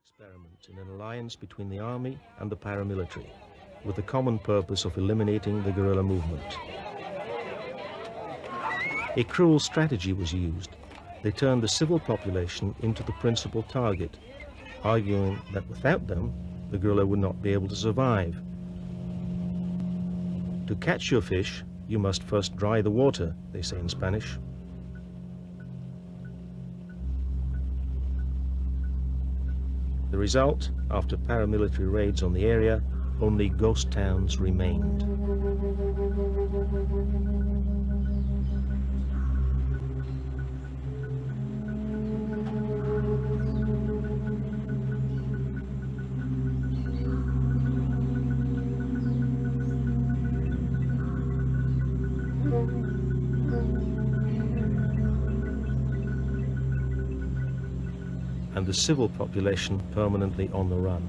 experiment in an alliance between the army and the paramilitary, with the common purpose of eliminating the guerrilla movement. A cruel strategy was used. They turned the civil population into the principal target, arguing that without them, the guerrilla would not be able to survive. To catch your fish, you must first dry the water, they say in Spanish. The result, after paramilitary raids on the area, only ghost towns remained. And the civil population permanently on the run.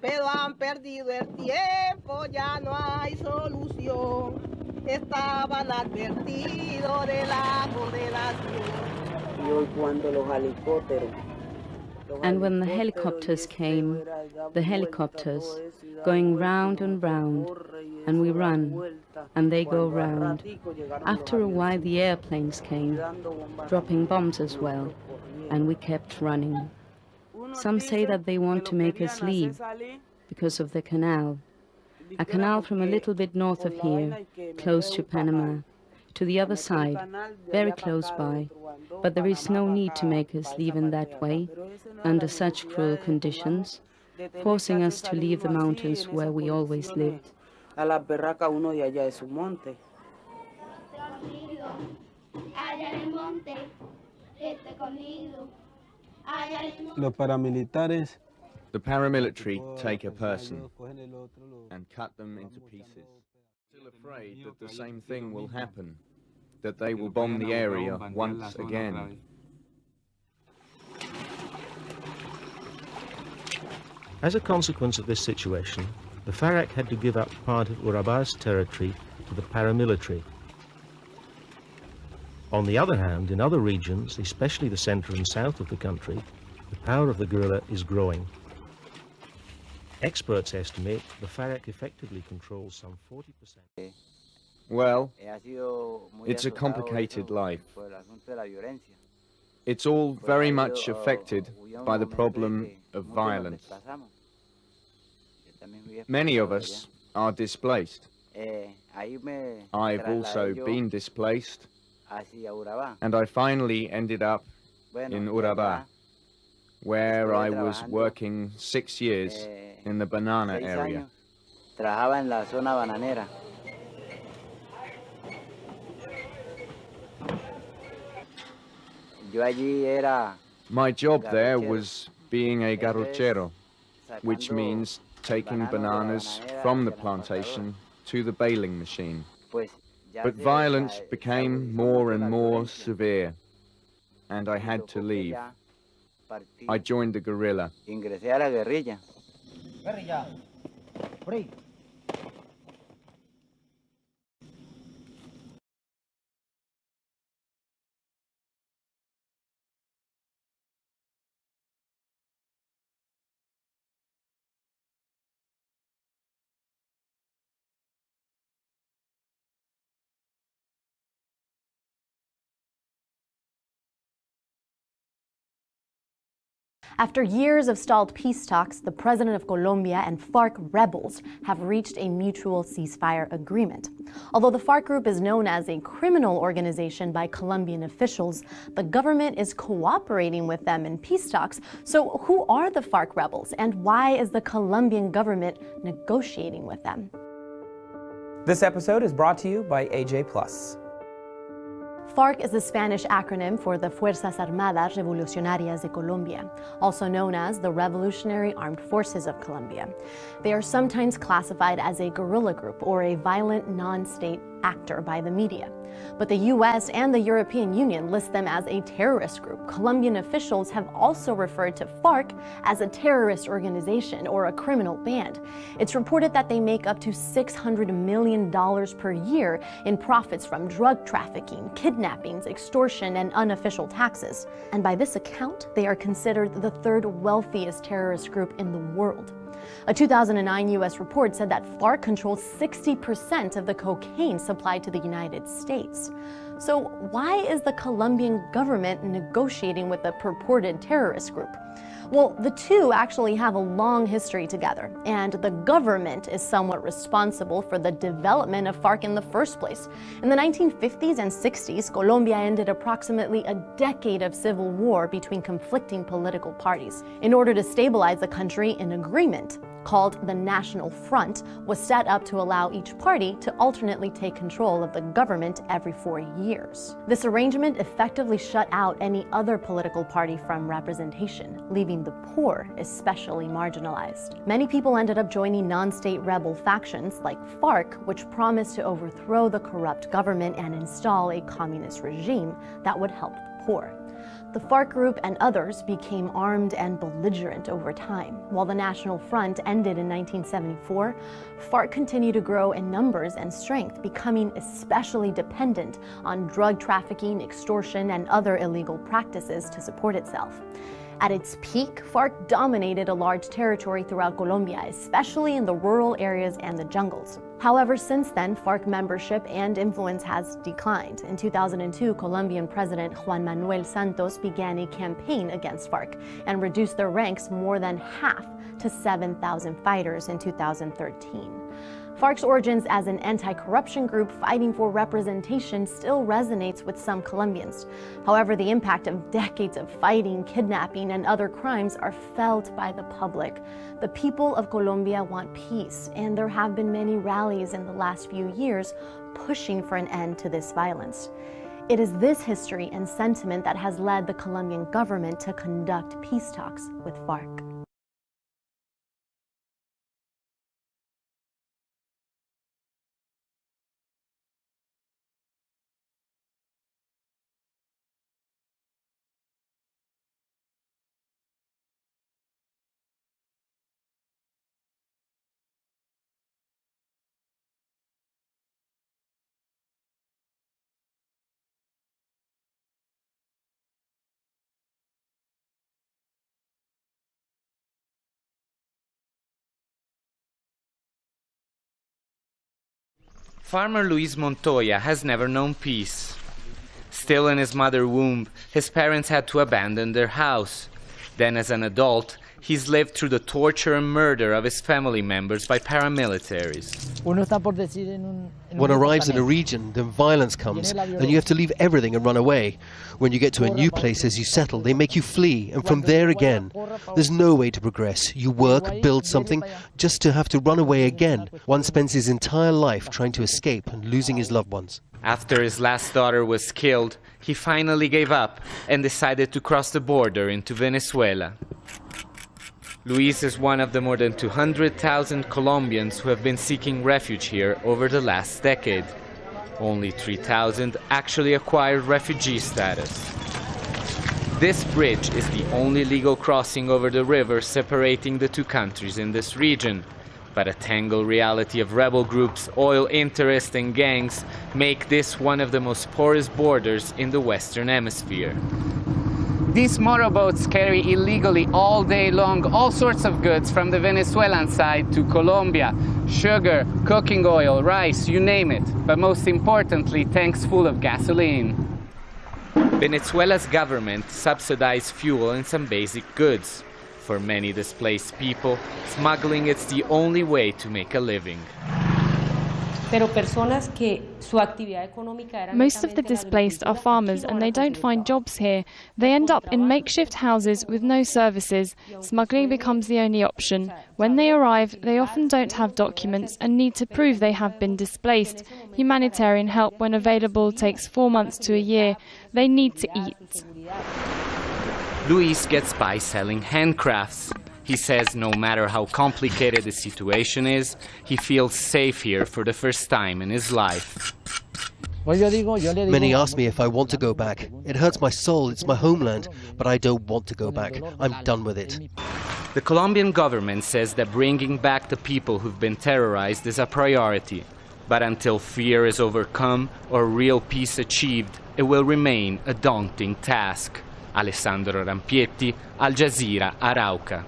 Pero han perdido el tiempo, ya no hay solución. Estaban advertidos de la condenación. Y hoy cuando los helicópteros. And when the helicopters came, the helicopters going round and round, and we run, and they go round. After a while the airplanes came, dropping bombs as well, and we kept running. Some say that they want to make us leave because of the canal. A canal from a little bit north of here, close to Panama, to the other side, very close by. But there is no need to make us leave in that way, under such cruel conditions, forcing us to leave the mountains where we always lived. The paramilitary take a person and cut them into pieces. Still afraid that the same thing will happen, that they will bomb the area once again. As a consequence of this situation, the FARC had to give up part of Urabá's territory to the paramilitary. On the other hand, in other regions, especially the center and south of the country, the power of the guerrilla is growing. Experts estimate the FARC effectively controls some 40%. Well, it's a complicated life. It's all very much affected by the problem of violence. Many of us are displaced. I've also been displaced, and I finally ended up in Urabá, where I was working 6 years in the banana area. My job there was being a garrochero, which means taking bananas from the plantation to the baling machine. But violence became more and more severe, and I had to leave. I joined the guerrilla. After years of stalled peace talks, the president of Colombia and FARC rebels have reached a mutual ceasefire agreement. Although the FARC group is known as a criminal organization by Colombian officials, the government is cooperating with them in peace talks. So who are the FARC rebels, and why is the Colombian government negotiating with them? This episode is brought to you by AJ+. FARC is the Spanish acronym for the Fuerzas Armadas Revolucionarias de Colombia, also known as the Revolutionary Armed Forces of Colombia. They are sometimes classified as a guerrilla group or a violent non-state actor by the media. But the US and the European Union list them as a terrorist group. Colombian officials have also referred to FARC as a terrorist organization or a criminal band. It's reported that they make up to $600 million per year in profits from drug trafficking, kidnappings, extortion, and unofficial taxes. And by this account, they are considered the third wealthiest terrorist group in the world. A 2009 U.S. report said that FARC controls 60% of the cocaine supplied to the United States. So why is the Colombian government negotiating with a purported terrorist group? Well, the two actually have a long history together, and the government is somewhat responsible for the development of FARC in the first place. In the 1950s and 60s, Colombia ended approximately a decade of civil war between conflicting political parties. In order to stabilize the country, an agreement called the National Front was set up to allow each party to alternately take control of the government every 4 years. This arrangement effectively shut out any other political party from representation, leaving the poor especially marginalized. Many people ended up joining non-state rebel factions like FARC, which promised to overthrow the corrupt government and install a communist regime that would help the poor. The FARC group and others became armed and belligerent over time. While the National Front ended in 1974, FARC continued to grow in numbers and strength, becoming especially dependent on drug trafficking, extortion, and other illegal practices to support itself. At its peak, FARC dominated a large territory throughout Colombia, especially in the rural areas and the jungles. However, since then, FARC membership and influence has declined. In 2002, Colombian President Juan Manuel Santos began a campaign against FARC and reduced their ranks more than half to 7,000 fighters in 2013. FARC's origins as an anti-corruption group fighting for representation still resonates with some Colombians. However, the impact of decades of fighting, kidnapping, and other crimes are felt by the public. The people of Colombia want peace, and there have been many rallies in the last few years pushing for an end to this violence. It is this history and sentiment that has led the Colombian government to conduct peace talks with FARC. Farmer Luis Montoya has never known peace. Still in his mother's womb, his parents had to abandon their house. Then as an adult, he's lived through the torture and murder of his family members by paramilitaries. One arrives in a region, then violence comes, and you have to leave everything and run away. When you get to a new place as you settle, they make you flee, and from there again. There's no way to progress. You work, build something, just to have to run away again. One spends his entire life trying to escape and losing his loved ones. After his last daughter was killed, he finally gave up and decided to cross the border into Venezuela. Luis is one of the more than 200,000 Colombians who have been seeking refuge here over the last decade. Only 3,000 actually acquired refugee status. This bridge is the only legal crossing over the river separating the two countries in this region. But a tangled reality of rebel groups, oil interests, and gangs make this one of the most porous borders in the Western Hemisphere. These motorboats carry illegally all day long all sorts of goods from the Venezuelan side to Colombia. Sugar, cooking oil, rice, you name it. But most importantly, tanks full of gasoline. Venezuela's government subsidizes fuel and some basic goods. For many displaced people, smuggling is the only way to make a living. Most of the displaced are farmers and they don't find jobs here. They end up in makeshift houses with no services. Smuggling becomes the only option. When they arrive, they often don't have documents and need to prove they have been displaced. Humanitarian help, when available, takes 4 months to a year. They need to eat. Luis gets by selling handcrafts. He says no matter how complicated the situation is, he feels safe here for the first time in his life. Many ask me if I want to go back. It hurts my soul, it's my homeland, but I don't want to go back. I'm done with it. The Colombian government says that bringing back the people who've been terrorized is a priority. But until fear is overcome or real peace achieved, it will remain a daunting task. Alessandro Rampietti, Al Jazeera, Arauca.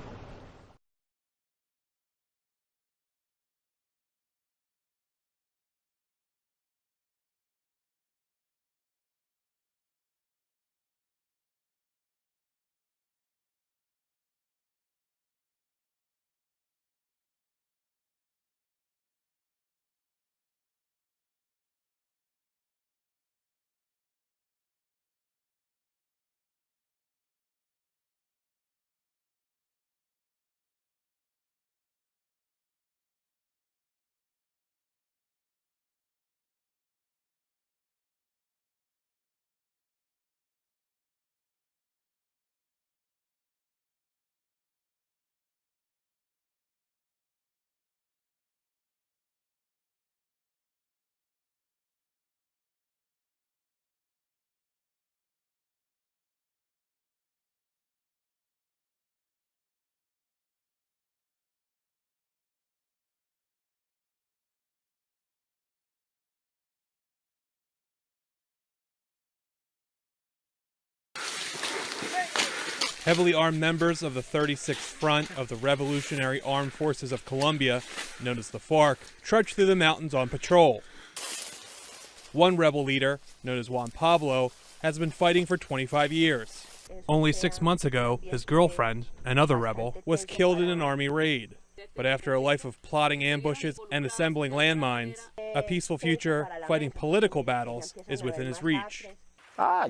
Heavily armed members of the 36th Front of the Revolutionary Armed Forces of Colombia, known as the FARC, trudged through the mountains on patrol. One rebel leader, known as Juan Pablo, has been fighting for 25 years. Only 6 months ago, his girlfriend, another rebel, was killed in an army raid. But after a life of plotting ambushes and assembling landmines, a peaceful future fighting political battles is within his reach. I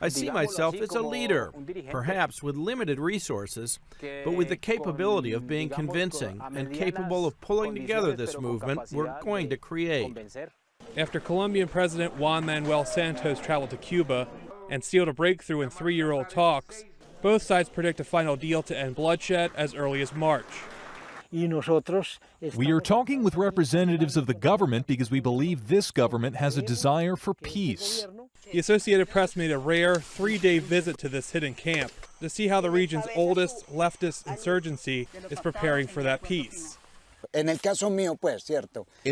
see myself as a leader, perhaps with limited resources, but with the capability of being convincing and capable of pulling together this movement we're going to create. After Colombian President Juan Manuel Santos traveled to Cuba and sealed a breakthrough in 3-year-old talks, both sides predict a final deal to end bloodshed as early as March. We are talking with representatives of the government because we believe this government has a desire for peace. The Associated Press made a rare 3-day visit to this hidden camp to see how the region's oldest leftist insurgency is preparing for that peace. In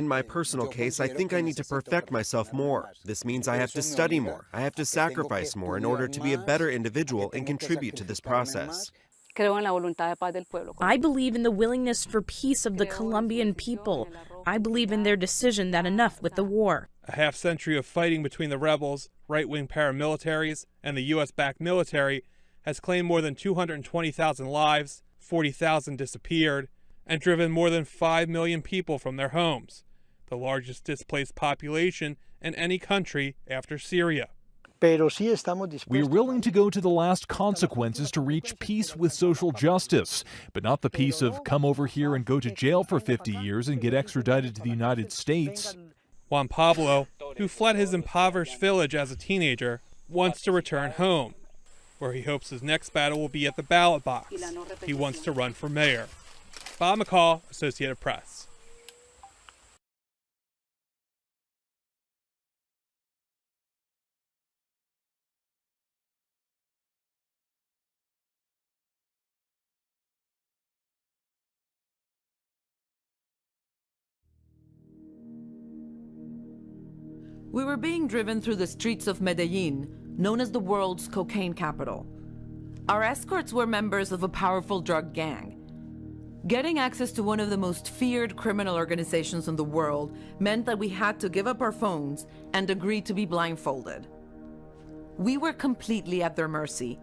my personal case, I think I need to perfect myself more. This means I have to study more. I have to sacrifice more in order to be a better individual and contribute to this process. I believe in the willingness for peace of the Colombian people. I believe in their decision that enough with the war. A half-century of fighting between the rebels, right-wing paramilitaries, and the U.S.-backed military has claimed more than 220,000 lives, 40,000 disappeared, and driven more than 5 million people from their homes, the largest displaced population in any country after Syria. We are willing to go to the last consequences to reach peace with social justice, but not the peace of come over here and go to jail for 50 years and get extradited to the United States. Juan Pablo, who fled his impoverished village as a teenager, wants to return home, where he hopes his next battle will be at the ballot box. He wants to run for mayor. Bob McCall, Associated Press. We were being driven through the streets of Medellin, known as the world's cocaine capital. Our escorts were members of a powerful drug gang. Getting access to one of the most feared criminal organizations in the world meant that we had to give up our phones and agree to be blindfolded. We were completely at their mercy.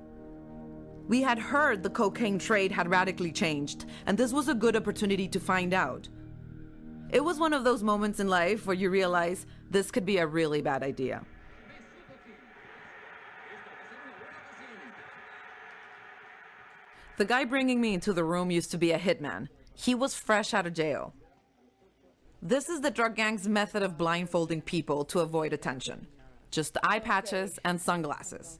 We had heard the cocaine trade had radically changed, and this was a good opportunity to find out. It was one of those moments in life where you realize this could be a really bad idea. The guy bringing me into the room used to be a hitman. He was fresh out of jail. This is the drug gang's method of blindfolding people to avoid attention. Just eye patches and sunglasses.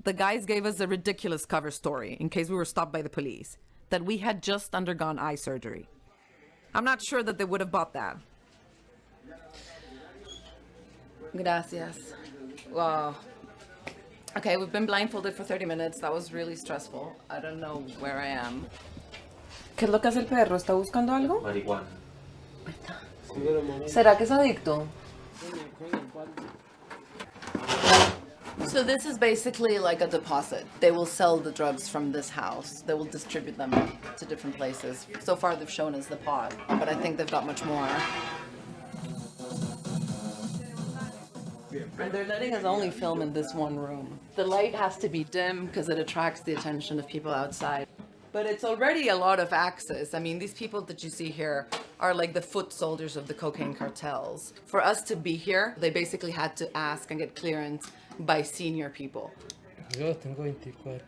The guys gave us a ridiculous cover story in case we were stopped by the police, that we had just undergone eye surgery. I'm not sure that they would have bought that. Gracias. Wow. Okay, we've been blindfolded for 30 minutes. That was really stressful. I don't know where I am. ¿Qué es lo que hace el perro? ¿Está buscando algo? Marihuana. ¿Será que es adicto? So this is basically like a deposit. They will sell the drugs from this house. They will distribute them to different places. So far they've shown us the pod, but I think they've got much more. And they're letting us only film in this one room. The light has to be dim because it attracts the attention of people outside. But it's already a lot of access. I mean, these people that you see here are like the foot soldiers of the cocaine cartels. For us to be here, they basically had to ask and get clearance by senior people. Yo tengo 24.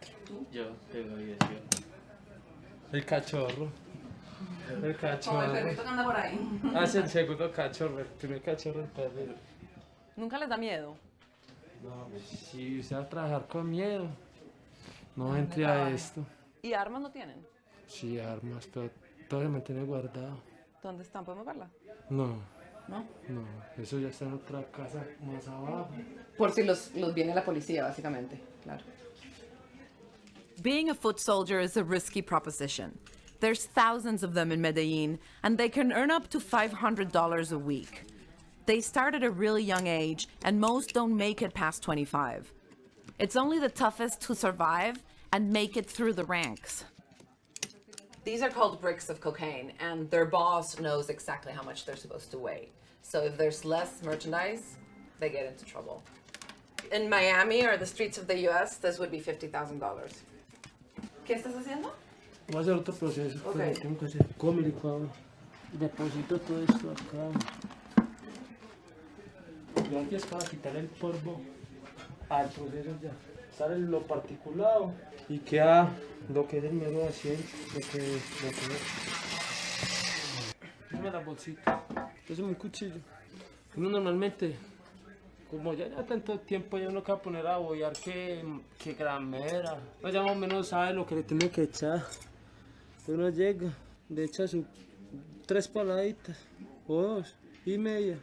Yo tengo 18. El cachorro. El cachorro. Como el perrito que anda por ahí. Es el segundo cachorro, el primer cachorro es perrito. ¿Nunca les da miedo? No, si usted va a trabajar con miedo, no entre a esto. ¿Y armas no tienen? Sí, armas, pero todo se mantiene guardado. ¿Dónde están? ¿Podemos verla? No. ¿No? No, eso ya está en otra casa más abajo. Por si los viene la policía, básicamente, claro. Being a foot soldier is a risky proposition. There's thousands of them in Medellin, and they can earn up to $500 a week. They start at a really young age, and most don't make it past 25. It's only the toughest who survive and make it through the ranks. These are called bricks of cocaine, and their boss knows exactly how much they're supposed to weigh. So if there's less merchandise, they get into trouble. In Miami or the streets of the US, this would be $50,000. ¿Qué estás haciendo? Voy a hacer otro proceso. Okay. Tengo que hacer con mi licuadora. Deposito todo esto acá. Yo aquí es para quitar el polvo al proceso ya. Sale lo particulado y queda lo que es el mero asiento, lo que es. Dame la bolsita. Es un cuchillo. Uno normalmente, como ya lleva tanto tiempo, ya uno que va a poner a bollar que gramera. Uno ya más o menos sabe lo que le tiene que echar. Uno llega, le echa sus 3 paladitas o 2 y media.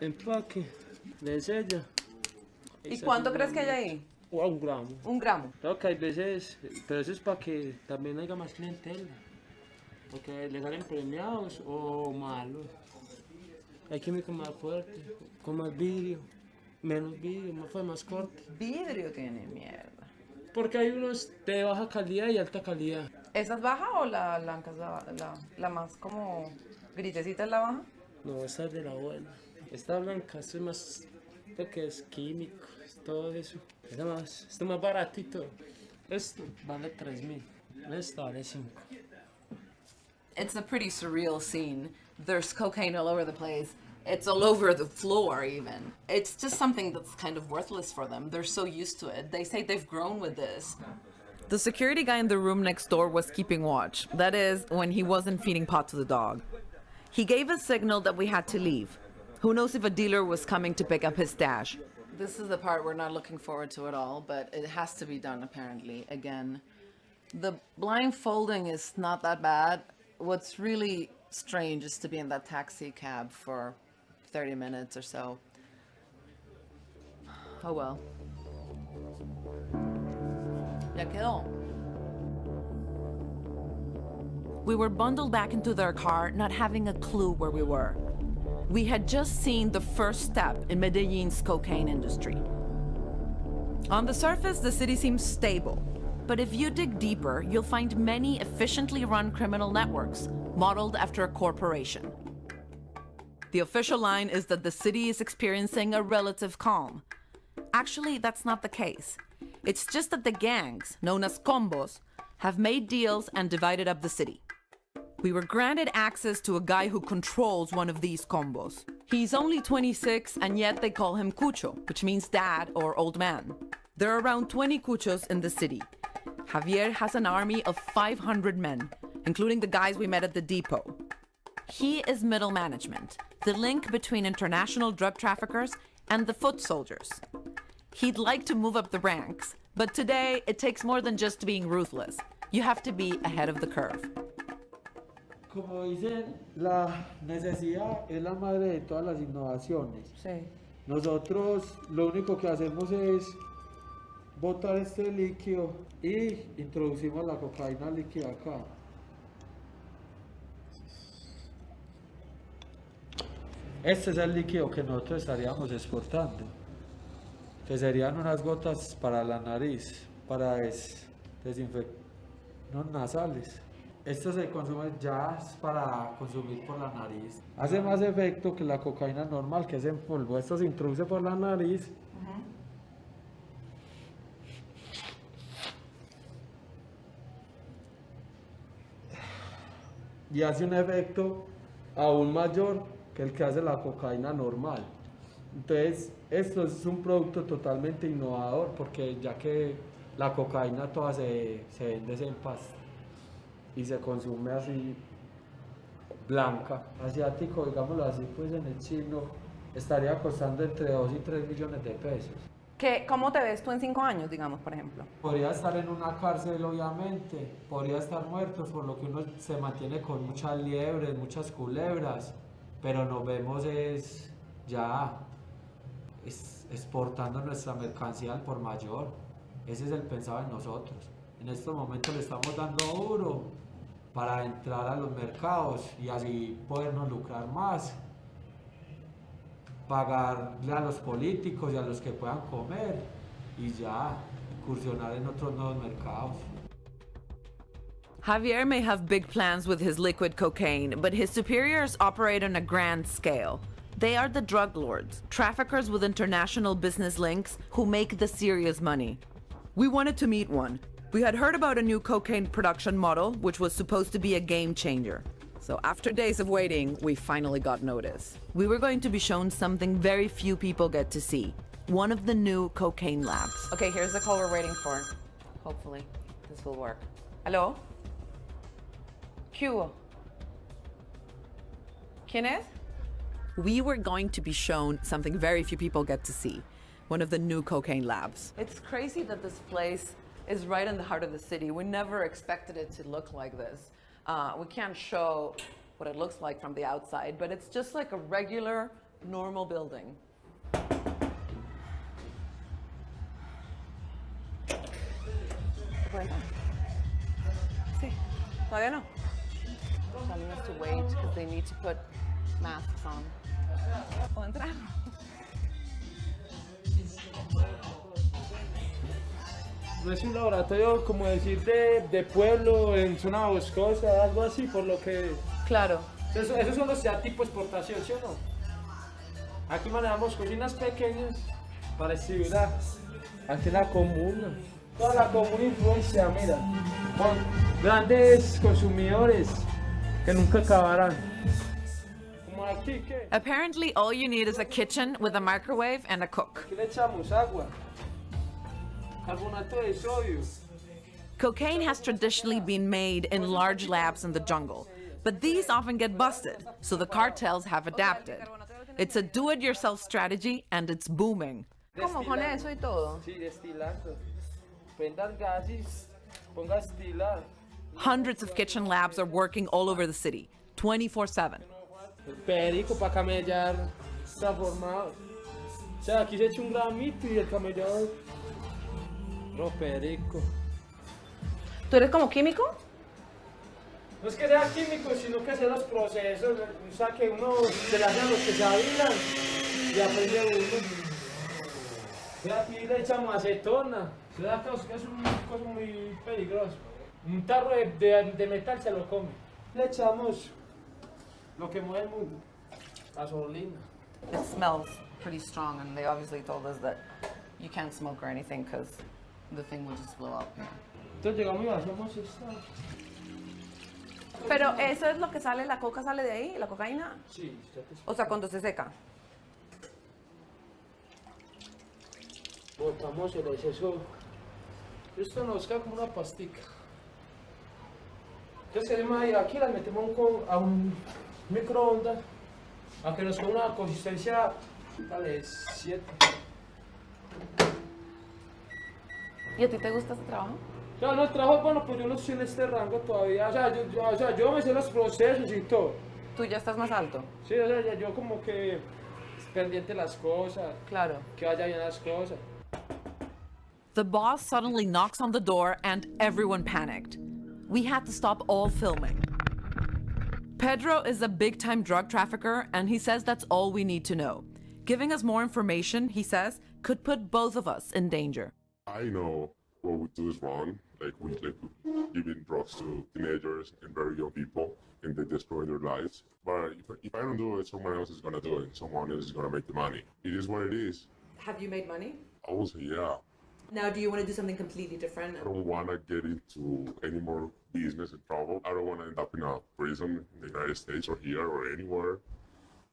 Empaque, le sella. ¿Y cuánto crees que hay ahí? O 1 gramo. 1 gramo. Claro que hay veces, pero eso es para que también haya más clientela. Porque le salen premiados o malos. Hay química más fuerte, con más vidrio, menos vidrio, más corte. Vidrio tiene mierda. Porque hay unos de baja calidad y alta calidad. ¿Esa es baja o la blanca es la más como grisecita es la baja? No, esa es de la buena. Esta blanca, esto es más, porque es químico, es todo eso. Esto es más baratito. Esto vale 3,000, esto vale 5. It's a pretty surreal scene. There's cocaine all over the place. It's all over the floor even. It's just something that's kind of worthless for them. They're so used to it. They say they've grown with this. The security guy in the room next door was keeping watch. That is, when he wasn't feeding pot to the dog. He gave a signal that we had to leave. Who knows if a dealer was coming to pick up his stash. This is the part we're not looking forward to at all, but it has to be done apparently, again. The blindfolding is not that bad. What's really strange is to be in that taxi cab for 30 minutes or so. Oh well. Ya quedó. We were bundled back into their car, not having a clue where we were. We had just seen the first step in Medellin's cocaine industry. On the surface, the city seems stable. But if you dig deeper, you'll find many efficiently run criminal networks, modeled after a corporation. The official line is that the city is experiencing a relative calm. Actually, that's not the case. It's just that the gangs, known as combos, have made deals and divided up the city. We were granted access to a guy who controls one of these combos. He's only 26, and yet they call him Cucho, which means dad or old man. There are around 20 Cuchos in the city. Javier has an army of 500 men, including the guys we met at the depot. He is middle management, the link between international drug traffickers and the foot soldiers. He'd like to move up the ranks, but today it takes more than just being ruthless. You have to be ahead of the curve. Como dicen, la necesidad es la madre de todas las innovaciones. Sí. Nosotros lo único que hacemos es botar este líquido y introducimos la cocaína líquida acá. Este es el líquido que nosotros estaríamos exportando, que serían unas gotas para la nariz, para desinfectar nasales. Esto se consume ya para consumir por la nariz. Hace más efecto que la cocaína normal, que es en polvo. Esto se introduce por la nariz. Y hace un efecto aún mayor que el que hace la cocaína normal. Entonces, esto es un producto totalmente innovador, porque ya que la cocaína toda se vende en pasta y se consume así blanca. Asiático, digámoslo así, pues en el chino estaría costando entre 2 y 3 millones de pesos. ¿Cómo te ves tú en 5 años, digamos, por ejemplo? Podría estar en una cárcel, obviamente, podría estar muerto, por lo que uno se mantiene con muchas liebres, muchas culebras, pero nos vemos exportando nuestra mercancía al por mayor. Ese es el pensado en nosotros. En estos momentos le estamos dando duro para entrar a los mercados y así podernos lucrar más, pagarle a los políticos y a los que puedan comer y ya incursionar en otros nuevos mercados. Javier may have big plans with his liquid cocaine, but his superiors operate on a grand scale. They are the drug lords, traffickers with international business links who make the serious money. We wanted to meet one. We had heard about a new cocaine production model, which was supposed to be a game changer. So after days of waiting, we finally got notice. We were going to be shown something very few people get to see. One of the new cocaine labs. Okay, here's the call we're waiting for. Hopefully, this will work. Hello? ¿Qué hubo? ¿Quién es? We were going to be shown something very few people get to see. One of the new cocaine labs. It's crazy that this place is right in the heart of the city. We never expected it to look like this. We can't show what it looks like from the outside, but it's just like a regular, normal building. Bueno. Sí, todavía no. Telling us to wait because they need to put masks on. ¿Puedo entrar? No es un laboratorio, como decir, de pueblo, en zona boscosa, algo así, por lo que... Claro. Esos son los ya tipo exportación, ¿sí o no? Aquí manejamos cocinas pequeñas para distribuir aquí la comuna. Toda la comuna influencia, mira, con grandes consumidores que nunca acabarán. Como aquí, ¿qué? Apparently, all you need is a kitchen with a microwave and a cook. Aquí le echamos agua. Carbonato de sodio. Cocaine has traditionally been made in large labs in the jungle, but these often get busted, so the cartels have adapted. It's a do-it-yourself strategy, and it's booming. ¿Cómo con eso y todo? Sí, destilando. Prendas gases, ponga a destilar. Hundreds of kitchen labs are working all over the city, 24/7. El perico para camellar transformado. O sea, aquí se echa un gramito y el camellador. No, perico. ¿Tú eres como químico? No es que sea químico, sino que sea los procesos. O sea, que uno se le hace a los que se habilan y aprende uno. O sea, aquí le echamos acetona. Se da que es un cosa muy peligroso. Un tarro de metal se lo come. Le echamos lo que mueve el mundo, gasolina. It smells pretty strong, and they obviously told us that you can't smoke or anything because the thing will just blow up. Entonces llegamos y hacemos esto. Pero eso es lo que sale, la coca sale de ahí, la cocaína. Sí. O sea, cuando se seca. Botamos el exceso. Esto nos queda como una pastica. Entonces queremos ir aquí, la metemos a un microondas a que nos quede una consistencia, vale, 7. ¿Y a ti te gusta ese trabajo? Claro, no, el trabajo, bueno, pues yo no estoy en este rango todavía. O sea, yo me sé los procesos y todo. ¿Tú ya estás más alto? Sí, o sea, yo como que pendiente de las cosas. Claro. Que vaya bien las cosas. The boss suddenly knocks on the door and everyone panicked. We had to stop all filming. Pedro is a big-time drug trafficker, and he says that's all we need to know. Giving us more information, he says, could put both of us in danger. I know what we do is wrong. Like we giving drugs to teenagers and very young people, and they destroy their lives. But if I don't do it, someone else is gonna do it. Someone else is gonna make the money. It is what it is. Have you made money? I will say yeah. Now, do you want to do something completely different? I don't want to get into any more business and trouble. I don't want to end up in a prison in the United States or here or anywhere.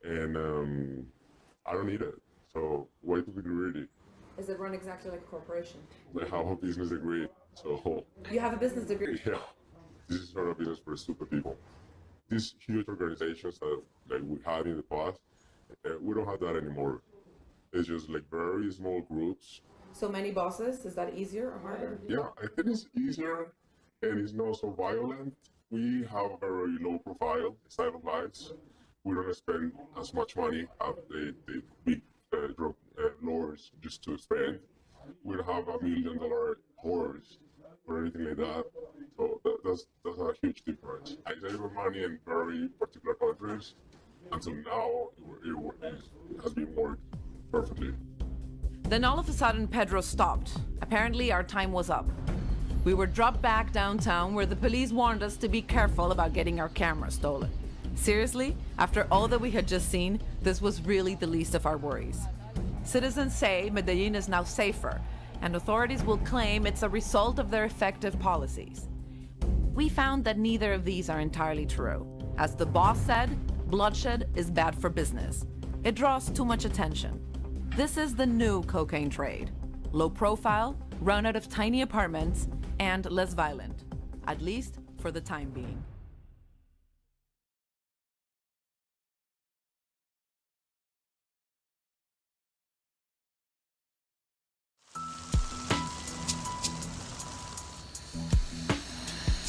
And I don't need it. So why to be greedy? Is it run exactly like a corporation? I have a business degree, so... You have a business degree? Yeah. This is not a business for stupid people. These huge organizations that like we had in the past, we don't have that anymore. It's just like very small groups. So many bosses, is that easier or harder? Yeah, I think it's easier and it's not so violent. We have a very low profile style of lives. We don't spend as much money as the big drug lords just to spend. We don't have $1 million horse or anything like that. So that's a huge difference. I save money in very particular countries. Until now, it has been worked perfectly. Then all of a sudden, Pedro stopped. Apparently, our time was up. We were dropped back downtown where the police warned us to be careful about getting our camera stolen. Seriously, after all that we had just seen, this was really the least of our worries. Citizens say Medellin is now safer, and authorities will claim it's a result of their effective policies. We found that neither of these are entirely true. As the boss said, bloodshed is bad for business. It draws too much attention. This is the new cocaine trade. Low profile, run out of tiny apartments, and less violent, at least for the time being.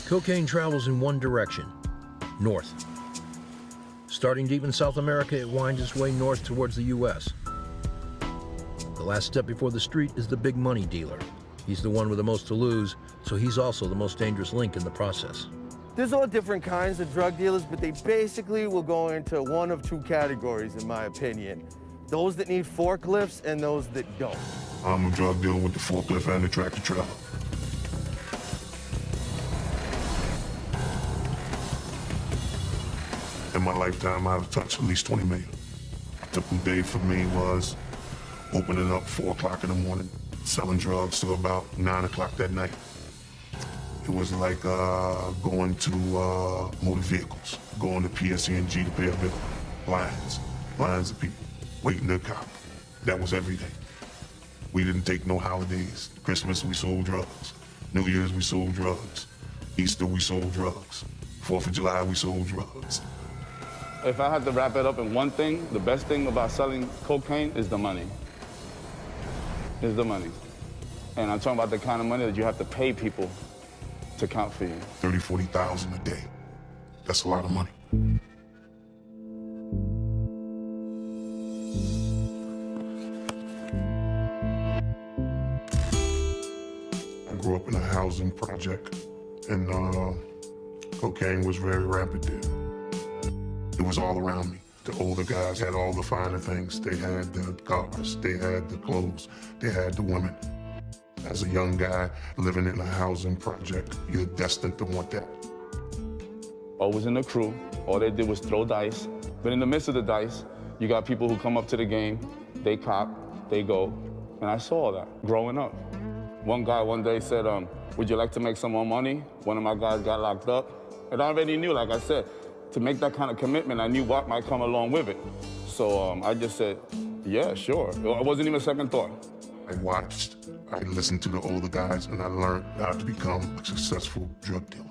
Cocaine travels in one direction, north. Starting deep in South America, it winds its way north towards the U.S. The last step before the street is the big money dealer. He's the one with the most to lose, so he's also the most dangerous link in the process. There's all different kinds of drug dealers, but they basically will go into one of two categories, in my opinion. Those that need forklifts and those that don't. I'm a drug dealer with the forklift and the tractor trailer. In my lifetime, I've touched at least 20 million. Typical day for me was opening up 4 o'clock in the morning, selling drugs to about 9 o'clock that night. It was like going to motor vehicles, going to PSE&G to pay a bill. Lines of people waiting to cop. That was every day. We didn't take no holidays. Christmas, we sold drugs. New Year's, we sold drugs. Easter, we sold drugs. 4th of July, we sold drugs. If I had to wrap it up in one thing, the best thing about selling cocaine is the money. Is the money. And I'm talking about the kind of money that you have to pay people to count for you. 30, 40,000 a day. That's a lot of money. I grew up in a housing project, and cocaine was very rampant there. It was all around me. The older guys had all the finer things. They had the cars, they had the clothes, they had the women. As a young guy living in a housing project, you're destined to want that. Always in the crew, all they did was throw dice. But in the midst of the dice, you got people who come up to the game, they cop, they go. And I saw that growing up. One guy one day said, would you like to make some more money? One of my guys got locked up. And I already knew, like I said, to make that kind of commitment, I knew what might come along with it. So I just said, yeah, sure. It wasn't even a second thought. I watched, I listened to the older guys, and I learned how to become a successful drug dealer.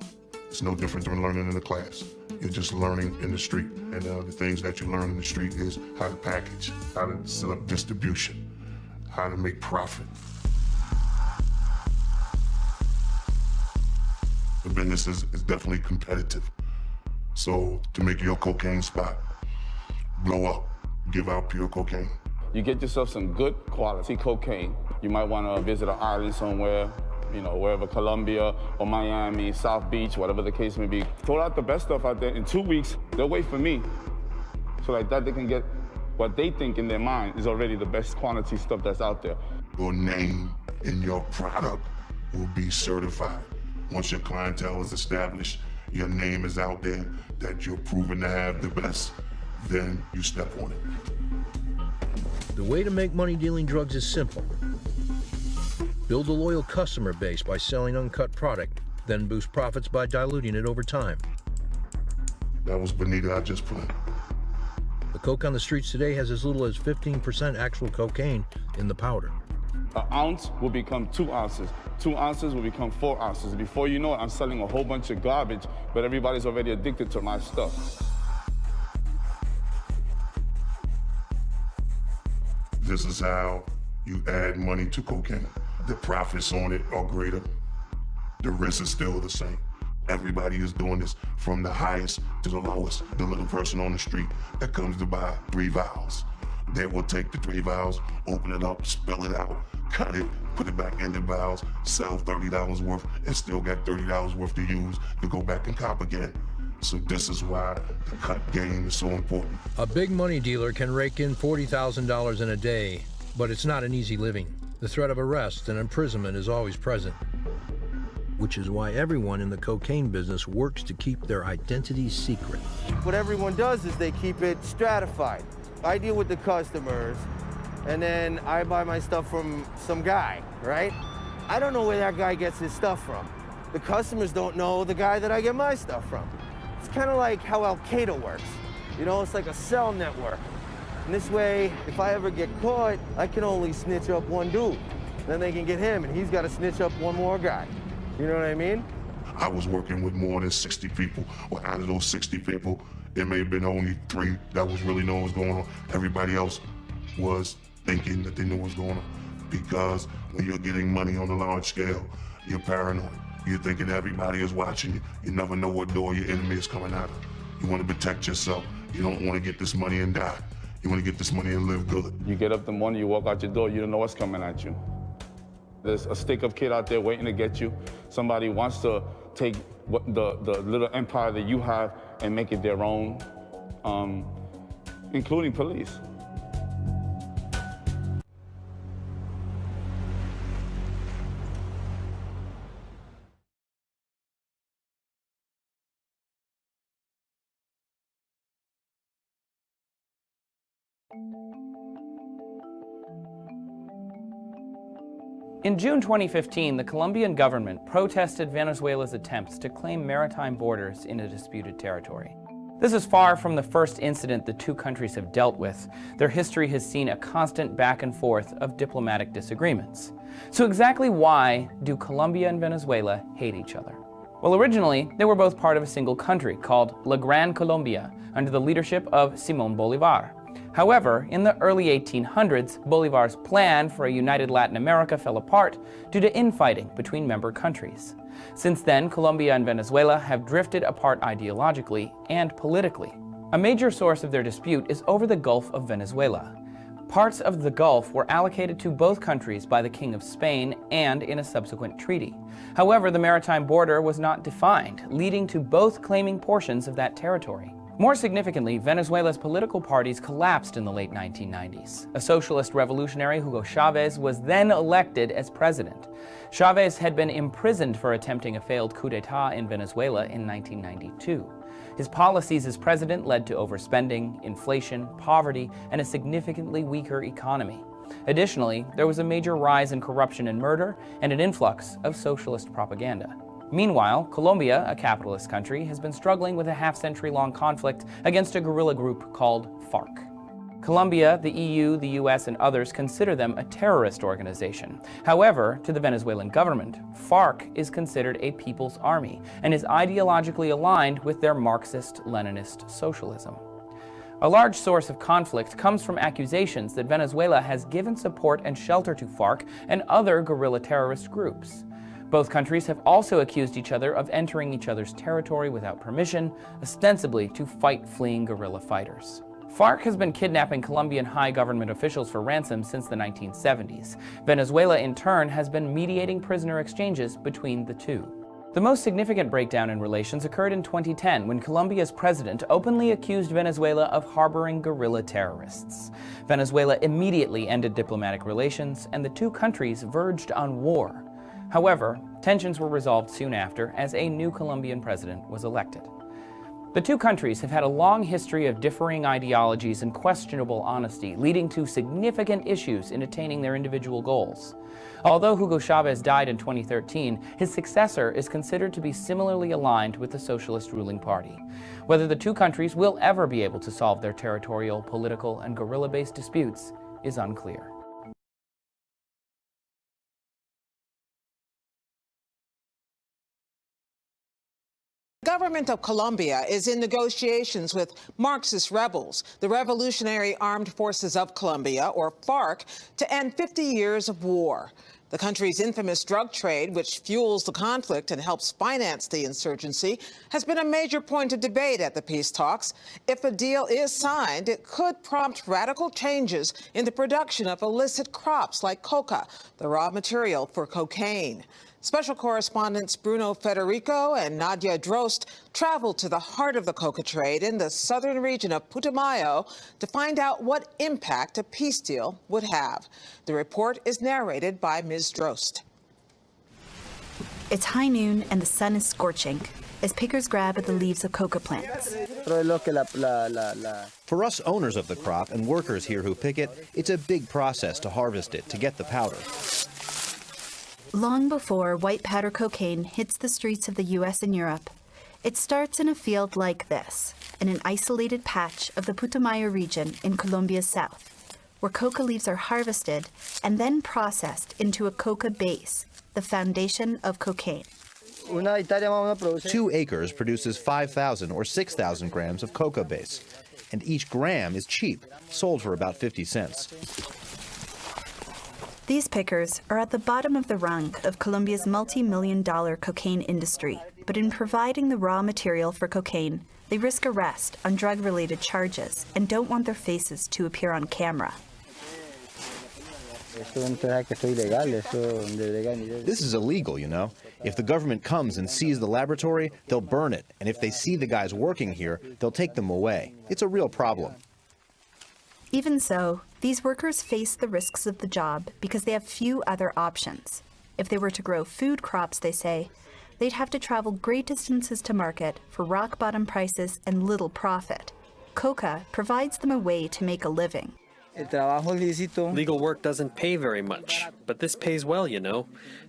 It's no different than learning in the class. You're just learning in the street. And the things that you learn in the street is how to package, how to set up distribution, how to make profit. The business is definitely competitive. So to make your cocaine spot blow up, give out pure cocaine. You get yourself some good quality cocaine. You might want to visit an island somewhere, you know, wherever, Colombia or Miami, South Beach, whatever the case may be. Throw out the best stuff out there. In 2 weeks, they'll wait for me. So like that, they can get what they think in their mind is already the best quantity stuff that's out there. Your name and your product will be certified. Once your clientele is established, your name is out there, that you're proven to have the best, then you step on it. The way to make money dealing drugs is simple. Build a loyal customer base by selling uncut product, then boost profits by diluting it over time. That was Bonita I just put. The coke on the streets today has as little as 15% actual cocaine in the powder. An ounce will become 2 ounces. 2 ounces will become 4 ounces. Before you know it, I'm selling a whole bunch of garbage, but everybody's already addicted to my stuff. This is how you add money to cocaine. The profits on it are greater. The risk is still the same. Everybody is doing this, from the highest to the lowest. The little person on the street that comes to buy 3 vials. They will take the 3 vials, open it up, spill it out, cut it, put it back in the vials, sell $30 worth, and still got $30 worth to use to go back and cop again. So this is why the cut game is so important. A big money dealer can rake in $40,000 in a day, but it's not an easy living. The threat of arrest and imprisonment is always present, which is why everyone in the cocaine business works to keep their identity secret. What everyone does is they keep it stratified. I deal with the customers, and then I buy my stuff from some guy, right? I don't know where that guy gets his stuff from. The customers don't know the guy that I get my stuff from. It's kind of like how Al-Qaeda works. You know, it's like a cell network. And this way, if I ever get caught, I can only snitch up one dude. Then they can get him, and he's got to snitch up one more guy. You know what I mean? I was working with more than 60 people. Well, out of those 60 people, it may have been only 3 that was really knowing what's going on. Everybody else was thinking that they knew what's going on. Because when you're getting money on a large scale, you're paranoid. You're thinking everybody is watching you. You never know what door your enemy is coming out of. You want to protect yourself. You don't want to get this money and die. You want to get this money and live good. You get up the morning, you walk out your door, you don't know what's coming at you. There's a stick-up kid out there waiting to get you. Somebody wants to take the little empire that you have and make it their own, including police. In June 2015, the Colombian government protested Venezuela's attempts to claim maritime borders in a disputed territory. This is far from the first incident the two countries have dealt with. Their history has seen a constant back and forth of diplomatic disagreements. So exactly why do Colombia and Venezuela hate each other? Well, originally, they were both part of a single country called La Gran Colombia under the leadership of Simón Bolívar. However, in the early 1800s, Bolívar's plan for a united Latin America fell apart due to infighting between member countries. Since then, Colombia and Venezuela have drifted apart ideologically and politically. A major source of their dispute is over the Gulf of Venezuela. Parts of the Gulf were allocated to both countries by the King of Spain and in a subsequent treaty. However, the maritime border was not defined, leading to both claiming portions of that territory. More significantly, Venezuela's political parties collapsed in the late 1990s. A socialist revolutionary, Hugo Chavez, was then elected as president. Chavez had been imprisoned for attempting a failed coup d'etat in Venezuela in 1992. His policies as president led to overspending, inflation, poverty, and a significantly weaker economy. Additionally, there was a major rise in corruption and murder, and an influx of socialist propaganda. Meanwhile, Colombia, a capitalist country, has been struggling with a half-century-long conflict against a guerrilla group called FARC. Colombia, the EU, the US, and others consider them a terrorist organization. However, to the Venezuelan government, FARC is considered a people's army and is ideologically aligned with their Marxist-Leninist socialism. A large source of conflict comes from accusations that Venezuela has given support and shelter to FARC and other guerrilla terrorist groups. Both countries have also accused each other of entering each other's territory without permission, ostensibly to fight fleeing guerrilla fighters. FARC has been kidnapping Colombian high government officials for ransom since the 1970s. Venezuela, in turn, has been mediating prisoner exchanges between the two. The most significant breakdown in relations occurred in 2010 when Colombia's president openly accused Venezuela of harboring guerrilla terrorists. Venezuela immediately ended diplomatic relations, and the two countries verged on war. However, tensions were resolved soon after as a new Colombian president was elected. The two countries have had a long history of differing ideologies and questionable honesty, leading to significant issues in attaining their individual goals. Although Hugo Chavez died in 2013, his successor is considered to be similarly aligned with the socialist ruling party. Whether the two countries will ever be able to solve their territorial, political, and guerrilla-based disputes is unclear. The government of Colombia is in negotiations with Marxist rebels, the Revolutionary Armed Forces of Colombia, or FARC, to end 50 years of war. The country's infamous drug trade, which fuels the conflict and helps finance the insurgency, has been a major point of debate at the peace talks. If a deal is signed, it could prompt radical changes in the production of illicit crops like coca, the raw material for cocaine. Special correspondents Bruno Federico and Nadia Drost traveled to the heart of the coca trade in the southern region of Putumayo to find out what impact a peace deal would have. The report is narrated by Ms. Drost. It's high noon and the sun is scorching as pickers grab at the leaves of coca plants. For us owners of the crop and workers here who pick it, it's a big process to harvest it to get the powder. Long before white powder cocaine hits the streets of the U.S. and Europe, it starts in a field like this, in an isolated patch of the Putumayo region in Colombia's south, where coca leaves are harvested and then processed into a coca base, the foundation of cocaine. 2 acres produces 5,000 or 6,000 grams of coca base, and each gram is cheap, sold for about 50 cents. These pickers are at the bottom of the rung of Colombia's multi-million-dollar cocaine industry, but in providing the raw material for cocaine, they risk arrest on drug-related charges and don't want their faces to appear on camera. This is illegal, you know. If the government comes and sees the laboratory, they'll burn it, and if they see the guys working here, they'll take them away. It's a real problem. Even so, these workers face the risks of the job because they have few other options. If they were to grow food crops, they say, they'd have to travel great distances to market for rock-bottom prices and little profit. Coca provides them a way to make a living. Legal work doesn't pay very much, but this pays well, you know.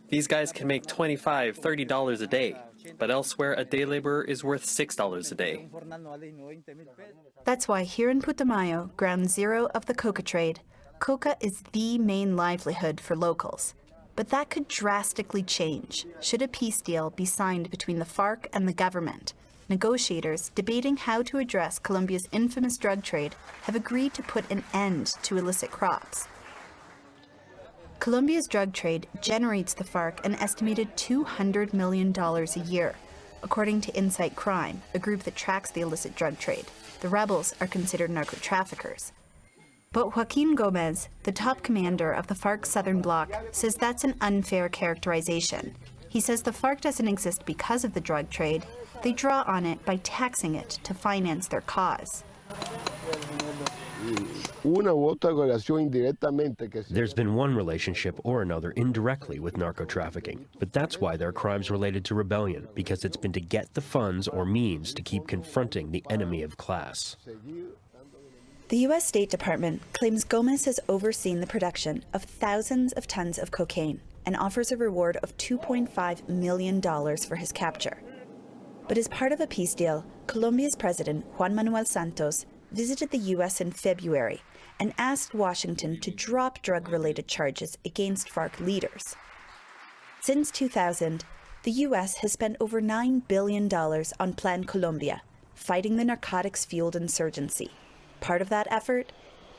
These guys can make $25, $30 a day, but elsewhere a day laborer is worth $6 a day. That's why here in Putumayo, ground zero of the coca trade, coca is the main livelihood for locals. But that could drastically change should a peace deal be signed between the FARC and the government. Negotiators debating how to address Colombia's infamous drug trade have agreed to put an end to illicit crops. Colombia's drug trade generates the FARC an estimated $200 million a year. According to Insight Crime, a group that tracks the illicit drug trade, the rebels are considered narco-traffickers. But Joaquin Gomez, the top commander of the FARC Southern Bloc, says that's an unfair characterization. He says the FARC doesn't exist because of the drug trade. They draw on it by taxing it to finance their cause. There's been one relationship or another indirectly with narco-trafficking, but that's why they're crimes related to rebellion, because it's been to get the funds or means to keep confronting the enemy of class. The U.S. State Department claims Gomez has overseen the production of thousands of tons of cocaine and offers a reward of $2.5 million for his capture. But as part of a peace deal, Colombia's President Juan Manuel Santos visited the U.S. in February and asked Washington to drop drug-related charges against FARC leaders. Since 2000, the U.S. has spent over $9 billion on Plan Colombia, fighting the narcotics-fueled insurgency. Part of that effort?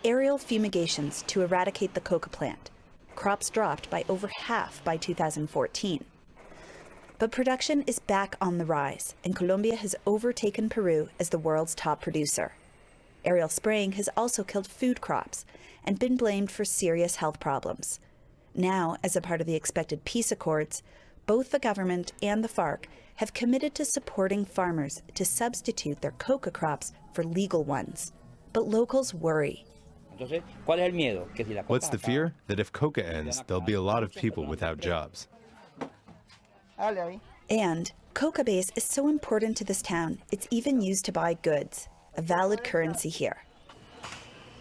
Aerial fumigations to eradicate the coca plant. Crops dropped by over half by 2014. But production is back on the rise, and Colombia has overtaken Peru as the world's top producer. Aerial spraying has also killed food crops and been blamed for serious health problems. Now, as a part of the expected peace accords, both the government and the FARC have committed to supporting farmers to substitute their coca crops for legal ones. But locals worry. What's the fear? That if coca ends, there'll be a lot of people without jobs. And coca base is so important to this town, it's even used to buy goods, a valid currency here.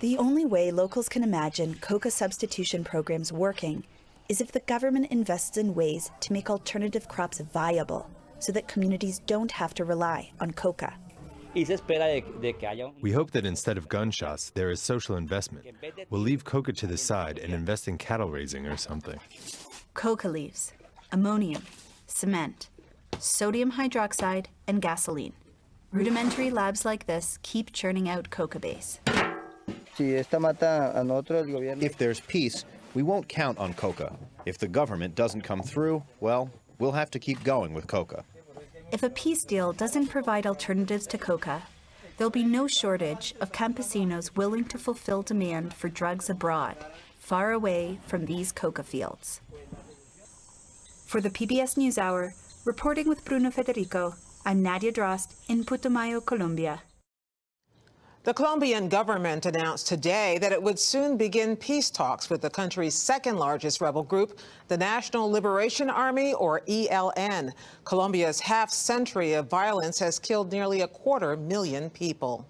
The only way locals can imagine coca substitution programs working is if the government invests in ways to make alternative crops viable so that communities don't have to rely on coca. We hope that instead of gunshots, there is social investment. We'll leave coca to the side and invest in cattle raising or something. Coca leaves, ammonium, cement, sodium hydroxide, and gasoline. Rudimentary labs like this keep churning out coca base. If there's peace, we won't count on coca. If the government doesn't come through, well, we'll have to keep going with coca. If a peace deal doesn't provide alternatives to coca, there'll be no shortage of campesinos willing to fulfill demand for drugs abroad, far away from these coca fields. For the PBS NewsHour, reporting with Bruno Federico, I'm Nadia Drost in Putumayo, Colombia. The Colombian government announced today that it would soon begin peace talks with the country's second-largest rebel group, the National Liberation Army, or ELN. Colombia's half-century of violence has killed nearly 250,000 people.